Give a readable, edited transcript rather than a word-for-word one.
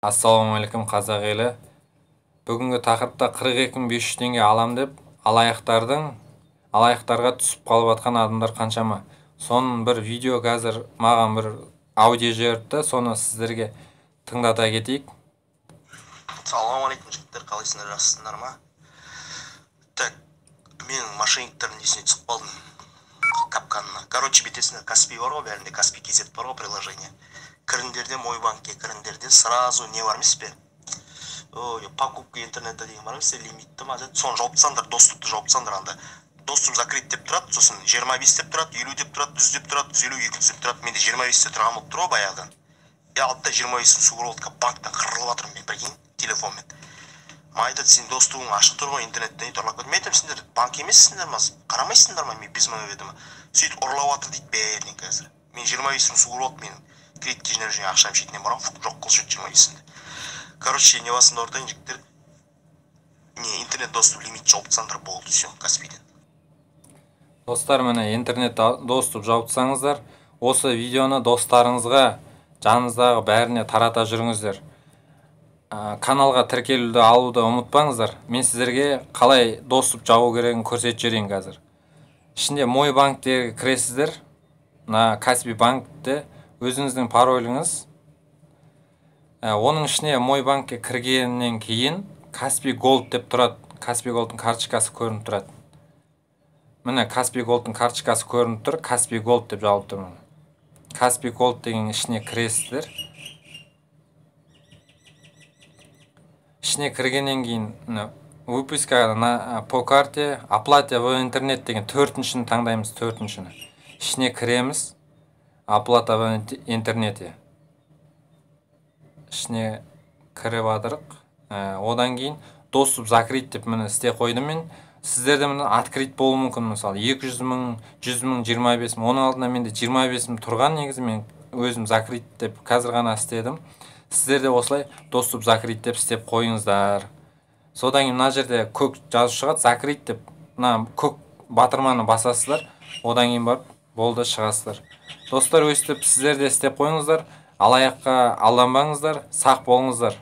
Ассалаумағалейкум қазақ елі. Бүгінгі тақырыпта 42.500 теңге алам деп алаяқтарға түсіп қалып жатқан адамдар қаншама. Соның бір видео қазір маған бір аудио жіберіпті, соны сіздерге тыңдата кетейік. Ассалаумағалейкум жігіттер, қалайсыңдар, жақсысыңдар ма? Так, мен мошенниктардың несіне түсіп қалдым, капканына. Короче, бетесінде Каспи бар ғой, бәрінде Каспи KZ бар ғой, приложение. Кіріндерде мой банкке, кіріндерде сразу не бар емес пе? Покупка интернетта деген бар емес пе, лимитті ма? Соны жауып тастаңдар, доступты жауып тастаңдар, анда. Доступ закрыть деп тұрады, сосын 25 деп тұрады, 50 деп тұрады, 100 деп тұрады, 150, 200 деп тұрады. Менде 25-те тұрған болып тұр ғой баяғыдан. Алыпта 25-ін суырып банктан қырылып жатырмын мен, прикинь, телефонмен. Айтады, сен достугың ашық тұр ғой, интернеттен ұрлап кетті. Мен айтамын, сендер банк емессіңдер ма? Қарамайсыңдар ма? Мен без моего ведома. Сөйтіп ұрлап жатыр дейді бәрінен қазір. Мен 25-ін суырып алып, менің кредит жинақ ақшам шетінен барам, жоқ қылшы 25-інде. Короче, не басында ортайын жіктер. Не, интернет доступ лимит жауып тастаңдар болды, все, Каспийден. Достар, міне интернет доступ жауып тастаңыздар. Осы видеоны достарыңызға, жаныңыздағы бәріне тарата жүріңіздер. Каналға тіркелуді алуды ұмытпаңыздар. Мен сіздерге қалай доступ жабу керегін көрсетіп жіберейін қазір. Ішінде мой банктегі кіресіздер. Каспи банкте өзіңіздің пароліңіз. Оның ішіне мой банкке кіргеннен кейін Каспи Голд деп тұрады. Каспи Голдтың карточкасы көрініп тұрады. Міне Каспи Голдтың карточкасы көрініп тұр. Каспи Голд деп жазылып тұр. Каспи Голд деген ішіне кіресіздер. Ішіне кіргеннен кейін выписка по карте, оплата в интернет деген 4-шіні таңдаймыз, 4-шіні. Ішіне кіреміз, оплата в интернете. Ішіне кіріп адырық. Одан кейін доступ закрыть деп мені істе қойдым мен. Сіздерде мені открыть болу мүмкін, мысалы 200 мың, 100 мың, 25 мың. Оның алдында менде 25 мың тұрған, негізі мен өзім закрыть деп қазір ғана істедім. Сіздерде осылай доступ закрыть деп істеп қойыңыздар. Содан кейін мына жерде көк жазу шығады, закрыть деп. Көк батырманы басасыздар. Одан кейін барып болды шығасыздар. Достар, өстіп сіздерде істеп қойыңыздар. Алаяққа алданбаңыздар, сақ болыңыздар.